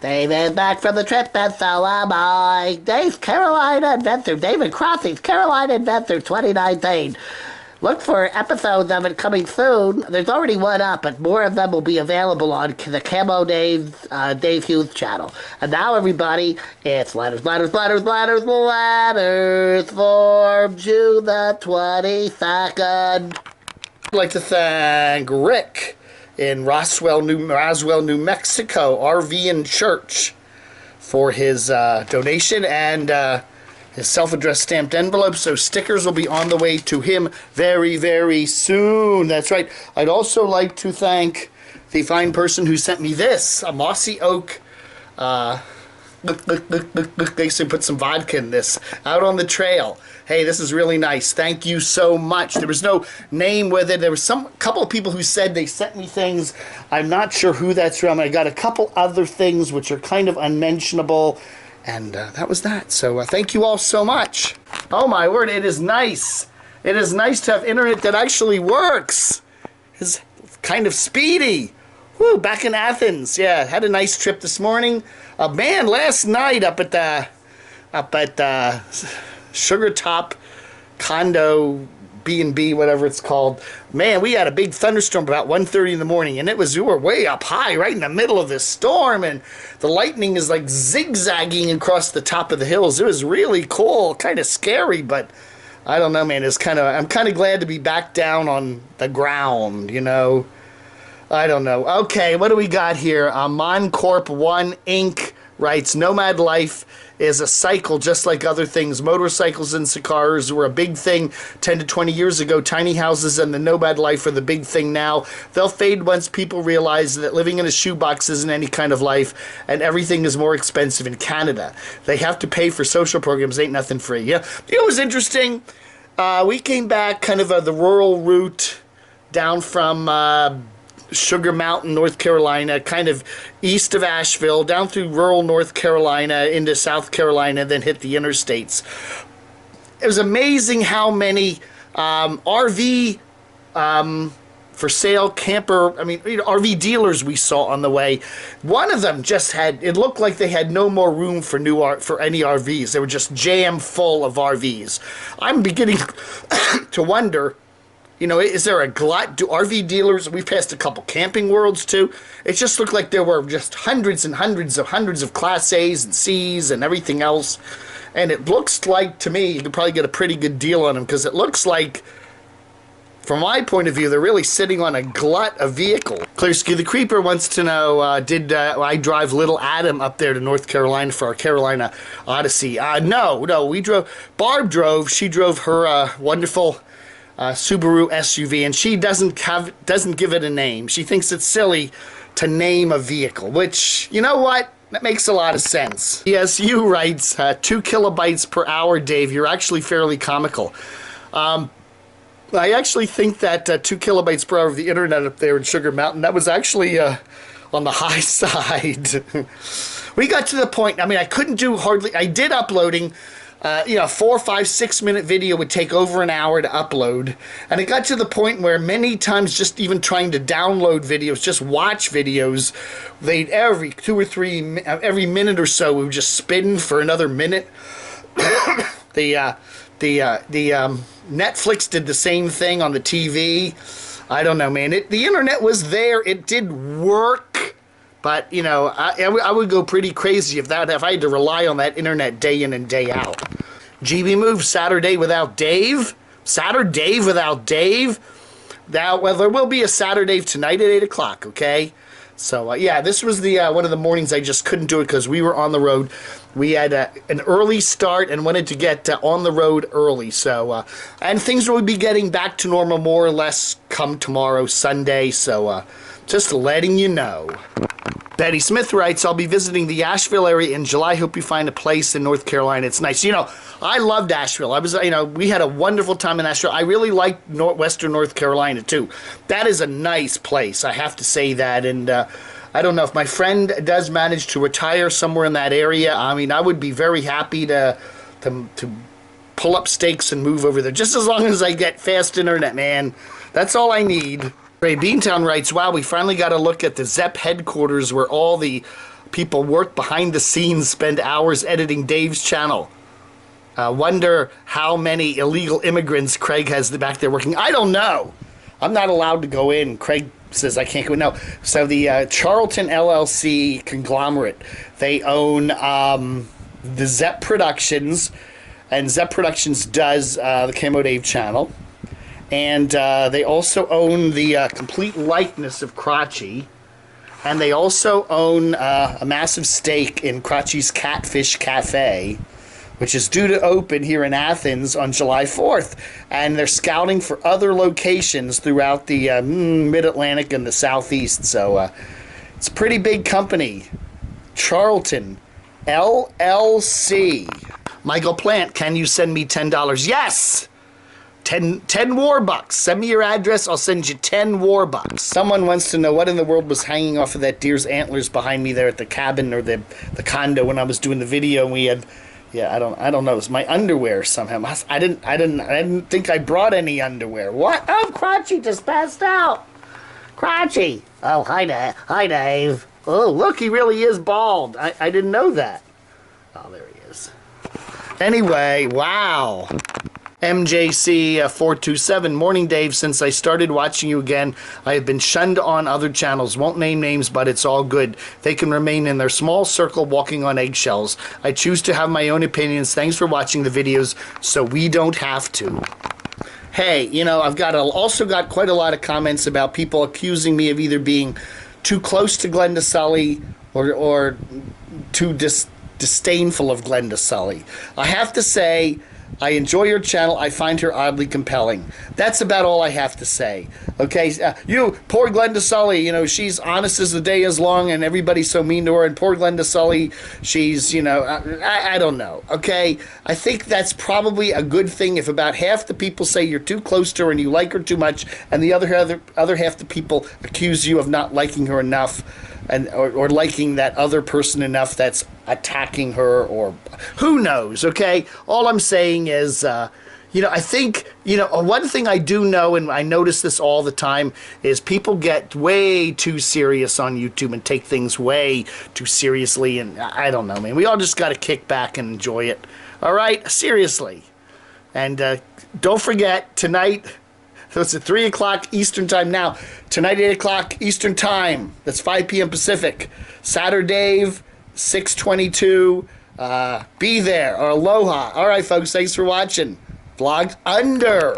Dave is back from the trip, and so am I. Dave's Carolina Adventure. David Crossing's Carolina Adventure 2019. Look for episodes of it coming soon. There's already one up, but more of them will be available on the Camo Dave Hughes channel. And now, everybody, it's letters for June the 22nd. I'd like to thank Rick in Roswell, New Mexico, RV and Church, for his donation and his self-addressed stamped envelope. So stickers will be on the way to him very, very soon. That's right. I'd also like to thank the fine person who sent me this, a mossy oak. They should put some vodka in this. Out on the trail. Hey, this is really nice. Thank you so much. There was no name with it. There was couple of people who said they sent me things. I'm not sure who that's from. I got a couple other things which are kind of unmentionable. And that was that. So thank you all so much. Oh my word, it is nice. It is nice to have internet that actually works. It's kind of speedy. Woo, back in Athens. Yeah, had a nice trip this morning. Man, last night up at Sugar Top Condo B&B, whatever it's called. Man, we had a big thunderstorm about 1:30 in the morning, and we were way up high, right in the middle of this storm, and the lightning is like zigzagging across the top of the hills. It was really cool, kind of scary, but I don't know, man. I'm kind of glad to be back down on the ground, you know. I don't know. Okay, what do we got here? Moncorp 1 Inc. writes, Nomad Life is a cycle just like other things. Motorcycles and cars were a big thing 10 to 20 years ago. Tiny houses and the Nomad Life are the big thing now. They'll fade once people realize that living in a shoebox isn't any kind of life and everything is more expensive in Canada. They have to pay for social programs. Ain't nothing free. Yeah, you know what was interesting? We came back kind of the rural route down from Sugar Mountain, North Carolina, kind of east of Asheville, down through rural North Carolina into South Carolina, then hit the interstates. It was amazing how many RV for sale camper, RV dealers we saw on the way. One of them just it looked like they had no more room for any RVs. They were just jam full of RVs. I'm beginning to wonder, you know, is there a glut? Do RV dealers, we passed a couple camping worlds too. It just looked like there were just hundreds and hundreds of Class A's and C's and everything else. And it looks like, to me, you could probably get a pretty good deal on them because it looks like, from my point of view, they're really sitting on a glut of vehicle. Clearsky the Creeper wants to know, did I drive little Adam up there to North Carolina for our Carolina Odyssey? No, we drove. Barb drove. She drove her wonderful Subaru SUV, and she doesn't give it a name. She thinks it's silly to name a vehicle, which, you know what? That makes a lot of sense. ESU writes, 2 kilobytes per hour, Dave. You're actually fairly comical. I actually think that 2 kilobytes per hour of the internet up there in Sugar Mountain, that was actually on the high side. We got to the point, I couldn't do I did uploading. 4, 5, 6 minute video would take over an hour to upload. And it got to the point where many times just even trying to download videos, just watch videos, every 2 or 3, every minute or so, we would just spin for another minute. The Netflix did the same thing on the TV. I don't know, man. The internet was there. It did work. But, you know, I would go pretty crazy if I had to rely on that internet day in and day out. GB Move, Saturday without Dave? Saturday without Dave? Now, well, there will be a Saturday tonight at 8 o'clock, okay? So, yeah, this was the one of the mornings I just couldn't do it because we were on the road. We had an early start and wanted to get on the road early. So, and things will be getting back to normal more or less come tomorrow, Sunday. So, just letting you know. Betty Smith writes, I'll be visiting the Asheville area in July. Hope you find a place in North Carolina. It's nice. You know, I loved Asheville. We had a wonderful time in Asheville. I really liked Western North Carolina, too. That is a nice place. I have to say that. And I don't know if my friend does manage to retire somewhere in that area. I would be very happy to pull up stakes and move over there. Just as long as I get fast internet, man. That's all I need. Ray Beantown writes, wow, we finally got a look at the Zep headquarters where all the people work behind the scenes, spend hours editing Dave's channel. Wonder how many illegal immigrants Craig has back there working. I don't know. I'm not allowed to go in. Craig says I can't go in. No. So the Charlton LLC conglomerate, they own the Zep Productions, and Zep Productions does the camodave channel. And they also own the complete likeness of Crotchy. And they also own a massive stake in Crotchy's Catfish Cafe, which is due to open here in Athens on July 4th. And they're scouting for other locations throughout the Mid-Atlantic and the Southeast. So it's a pretty big company. Charlton LLC. Michael Plant, can you send me $10? Yes! 10 Warbucks. Send me your address. I'll send you 10 Warbucks. Someone wants to know what in the world was hanging off of that deer's antlers behind me there at the cabin or the condo when I was doing the video. And we had, yeah, I don't know. It was my underwear somehow. I didn't think I brought any underwear. What? Oh, Crotchy just passed out. Crotchy. Oh, hi, Dave. Oh, look, he really is bald. I didn't know that. Oh, there he is. Anyway, wow. MJC 427, morning Dave. Since I started watching you again, I have been shunned on other channels. Won't name names, but it's all good. They can remain in their small circle walking on eggshells. I choose to have my own opinions. Thanks for watching the videos so we don't have to. Hey, you know, I've also got quite a lot of comments about people accusing me of either being too close to Glenda Sully or too disdainful of Glenda Sully. I have to say, I enjoy your channel. I find her oddly compelling. That's about all I have to say. Okay, you, poor Glenda Sully, you know, she's honest as the day is long and everybody's so mean to her. And poor Glenda Sully, she's, you know, I don't know. Okay, I think that's probably a good thing if about half the people say you're too close to her and you like her too much, and the other half the people accuse you of not liking her enough. Or liking that other person enough that's attacking her, or who knows, okay? All I'm saying is, you know, I think, you know, one thing I do know, and I notice this all the time, is people get way too serious on YouTube and take things way too seriously, and I don't know, man. We all just got to kick back and enjoy it, all right? Seriously. And don't forget, tonight... So it's at 3 o'clock Eastern Time now. Tonight, 8 o'clock Eastern Time. That's 5 p.m. Pacific. Saturday, 6/22. Be there, or aloha. All right, folks, thanks for watching. Vlog under.